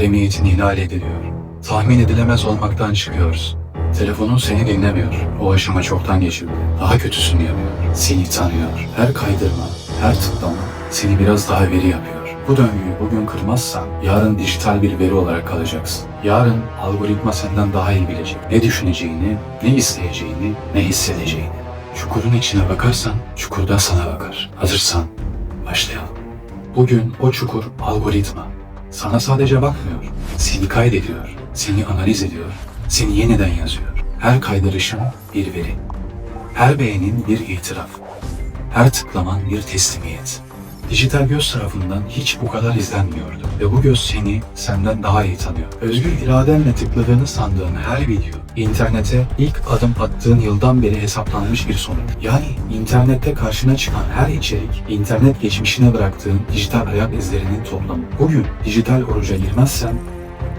Mahremiyetin ihlal ediliyor. Tahmin edilemez olmaktan çıkıyoruz. Telefonun seni dinlemiyor. O aşama çoktan geçildi. Daha kötüsünü yapıyor. Seni tanıyor. Her kaydırma, her tıklama seni biraz daha veri yapıyor. Bu döngüyü bugün kırmazsan yarın dijital bir veri olarak kalacaksın. Yarın algoritma senden daha iyi bilecek. Ne düşüneceğini, ne isteyeceğini, ne hissedeceğini. Çukurun içine bakarsan çukurda sana bakar. Hazırsan başlayalım. Bugün o çukur algoritma. Sana sadece bakmıyor. Seni kaydediyor, seni analiz ediyor, seni yeniden yazıyor. Her kaydırışın bir veri. Her beğenin bir itiraf. Her tıklaman bir teslimiyet. Dijital göz tarafından hiç bu kadar izlenmiyordu. Ve bu göz seni senden daha iyi tanıyor. Özgür iradenle tıkladığını sandığın her video, internete ilk adım attığın yıldan beri hesaplanmış bir sonuç. Yani internette karşına çıkan her içerik, internet geçmişine bıraktığın dijital ayak izlerinin toplamı. Bugün dijital oruca girmezsen,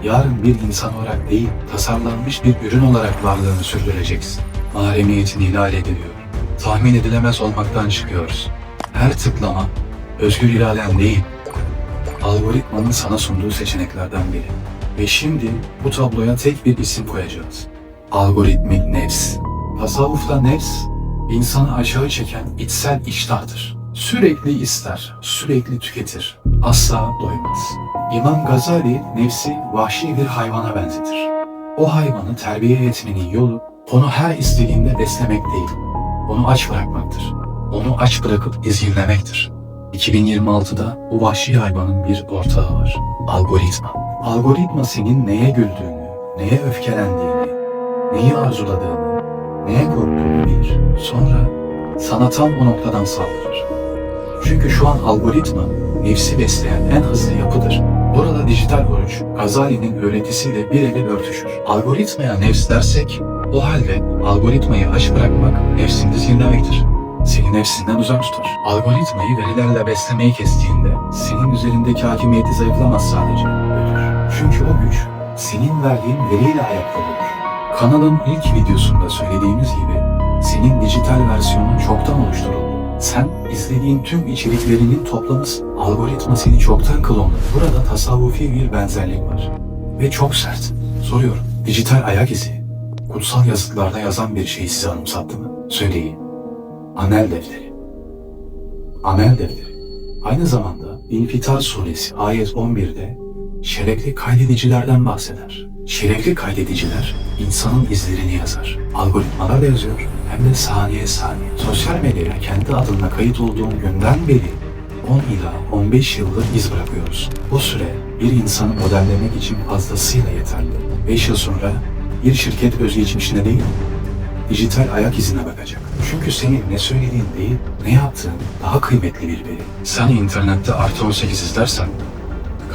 yarın bir insan olarak değil, tasarlanmış bir ürün olarak varlığını sürdüreceksin. Mahremiyetin ihlal ediliyor. Tahmin edilemez olmaktan çıkıyoruz. Her tıklama, özgür iraden değil, algoritmanın sana sunduğu seçeneklerden biri. Ve şimdi bu tabloya tek bir isim koyacağız. Algoritmik nefs. Tasavvufta nefs, insanı aşağı çeken içsel iştahdır. Sürekli ister, sürekli tüketir, asla doymaz. İmam Gazali nefsi vahşi bir hayvana benzetir. O hayvanı terbiye etmenin yolu, onu her istediğinde beslemek değil, onu aç bırakmaktır. Onu aç bırakıp izginlemektir. 2026'da bu vahşi hayvanın bir ortağı var. Algoritma. Algoritma senin neye güldüğünü, neye öfkelendiğini, neyi arzuladığını, neye korktuğunu bilir. Sonra sana tam o noktadan saldırır. Çünkü şu an algoritma nefsi besleyen en hızlı yapıdır. Burada dijital oruç, Gazali'nin öğretisiyle birebir örtüşür. Algoritmaya nefs dersek, o halde algoritmayı aç bırakmak nefsini dizginlemektir. Seni nefsinden uzak tutar. Algoritmayı verilerle beslemeyi kestiğinde senin üzerindeki hakimiyeti zayıflamaz sadece, ölür. Çünkü o güç senin verdiğin veriyle ayakta olur. Kanalın ilk videosunda söylediğimiz gibi senin dijital versiyonun çoktan oluşturuldu. Sen izlediğin tüm içeriklerinin toplamısın. Algoritma seni çoktan klonladı. Burada tasavvufi bir benzerlik var. Ve çok sert. Soruyorum, dijital ayak izi kutsal yazıtlarda yazan bir şeyi size anımsattı mı? Söyleyin. Amel defteri. Amel defteri. Aynı zamanda İnfitar Suresi ayet 11'de şerefli kaydedicilerden bahseder. Şerefli kaydediciler insanın izlerini yazar. Algoritmalar da yazıyor. Hem de saniye saniye. Sosyal medyaya kendi adına kayıt olduğun günden beri 10 ila 15 yıldır iz bırakıyoruz. Bu süre bir insanı modellemek için fazlasıyla yeterli. 5 yıl sonra bir şirket özgeçmişine değil, dijital ayak izine bakacak. Çünkü senin ne söylediğin değil, ne yaptığın daha kıymetli bir veri. Sen internette artı 18 izlersen,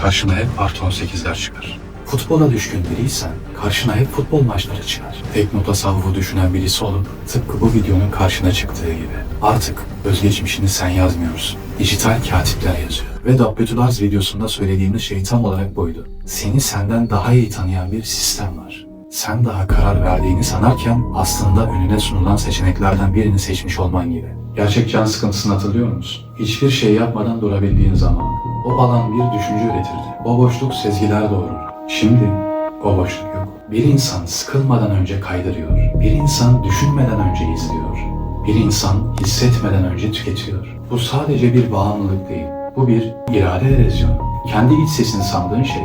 karşına hep artı 18'ler çıkar. Futbola düşkün biriysen, karşına hep futbol maçları çıkar. Tekno tasavvufu düşünen birisi olup, tıpkı bu videonun karşına çıktığı gibi. Artık özgeçmişini sen yazmıyorsun. Dijital katipler yazıyor. Ve Dabbetulaz videosunda söylediğimiz şey tam olarak buydu. Seni senden daha iyi tanıyan bir sistem var. Sen daha karar verdiğini sanarken aslında önüne sunulan seçeneklerden birini seçmiş olman gibi. Gerçek can sıkıntısını hatırlıyor musun? Hiçbir şey yapmadan durabildiğin zaman o alan bir düşünce üretirdi. O boşluk sezgiler doğurur. Şimdi o boşluk yok. Bir insan sıkılmadan önce kaydırıyor. Bir insan düşünmeden önce izliyor. Bir insan hissetmeden önce tüketiyor. Bu sadece bir bağımlılık değil. Bu bir irade erozyonu. Kendi iç sesini sandığın şey,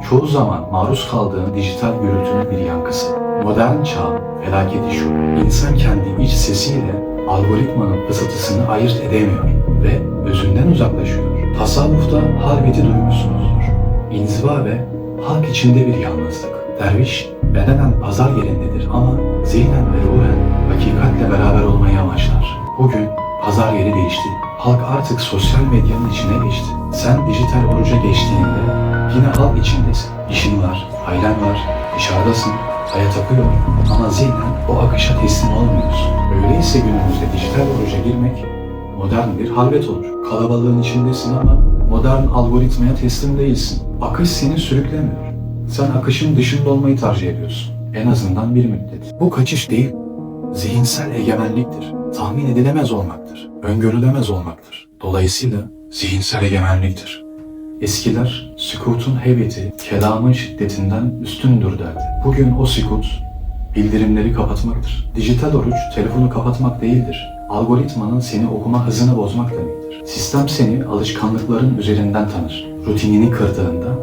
çoğu zaman maruz kaldığın dijital gürültünün bir yankısı. Modern çağın felaketi şu, insan kendi iç sesiyle algoritmanın fısıltısını ayırt edemiyor ve özünden uzaklaşıyor. Tasavvufta halveti duymuşsunuzdur. İnziva ve halk içinde bir yalnızlık. Derviş, bedenen pazar yerindedir ama zihnen ve ruhen hakikatle beraber olmayı amaçlar. Bugün pazar yeri değişti. Halk artık sosyal medyanın içine geçti. Sen dijital oruca geçtiğinde yine halk içindesin. İşin var, ailen var, dışarıdasın, hayat akıyor ama zihnen o akışa teslim olmuyorsun. Öyleyse günümüzde dijital oruca girmek modern bir halvet olur. Kalabalığın içindesin ama modern algoritmaya teslim değilsin. Akış seni sürüklemiyor. Sen akışın dışında olmayı tercih ediyorsun. En azından bir müddet. Bu kaçış değil, zihinsel egemenliktir. Tahmin edilemez olmaktır. Öngörülemez olmaktır. Dolayısıyla zihinsel egemenliktir. Eskiler sükutun heybeti kelamın şiddetinden üstündür derdi. Bugün o sükut bildirimleri kapatmaktır. Dijital oruç telefonu kapatmak değildir. Algoritmanın seni okuma hızını bozmak demektir. Sistem seni alışkanlıkların üzerinden tanır. Rutinini kırdığında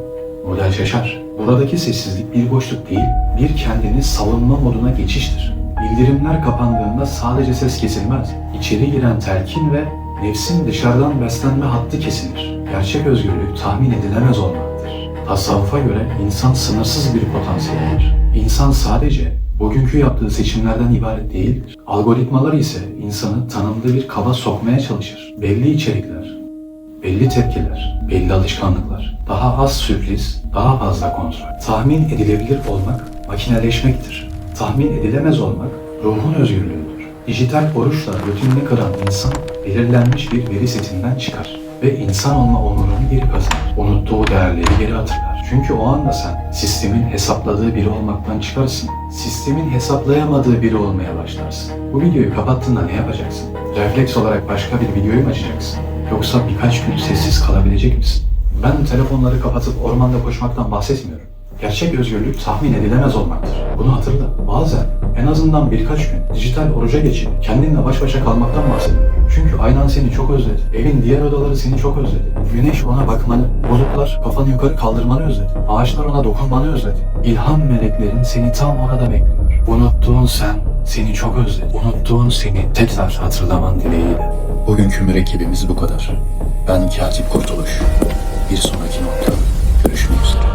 model şaşar. Buradaki sessizlik bir boşluk değil, bir kendini savunma moduna geçiştir. Bildirimler kapandığında sadece ses kesilmez. İçeri giren telkin ve nefsin dışarıdan beslenme hattı kesilir. Gerçek özgürlük tahmin edilemez olmaktır. Tasavvufa göre insan sınırsız bir potansiyeldir. İnsan sadece bugünkü yaptığı seçimlerden ibaret değildir. Algoritmalar ise insanı tanımlı bir kaba sokmaya çalışır. Belli içerikler, belli tepkiler, belli alışkanlıklar, daha az sürpriz, daha fazla kontrol. Tahmin edilebilir olmak makineleşmektir. Tahmin edilemez olmak ruhun özgürlüğüdür. Dijital oruçla rutinini kıran insan belirlenmiş bir veri setinden çıkar ve insan olma onurunu geri kazanır. Unuttuğu değerleri geri hatırlar. Çünkü o anda sen sistemin hesapladığı biri olmaktan çıkarsın. Sistemin hesaplayamadığı biri olmaya başlarsın. Bu videoyu kapattığında ne yapacaksın? Refleks olarak başka bir videoyu mu açacaksın? Yoksa birkaç gün sessiz kalabilecek misin? Ben telefonları kapatıp ormanda koşmaktan bahsetmiyorum. Gerçek özgürlük tahmin edilemez olmaktır. Bunu hatırla. Bazen en azından birkaç gün dijital oruca geçip kendinle baş başa kalmaktan bahsediyorum. Çünkü aynan seni çok özledi. Evin diğer odaları seni çok özledi. Güneş ona bakmanı, bulutlar kafanı yukarı kaldırmanı özledi. Ağaçlar ona dokunmanı özledi. İlham meleklerin seni tam orada bekliyor. Unuttuğun sen seni çok özledi. Unuttuğun seni tekrar hatırlaman dileğiyle. Bugünkü mürekkebimiz bu kadar. Ben Katip Kurtuluş. Bir sonraki nokta görüşmek üzere.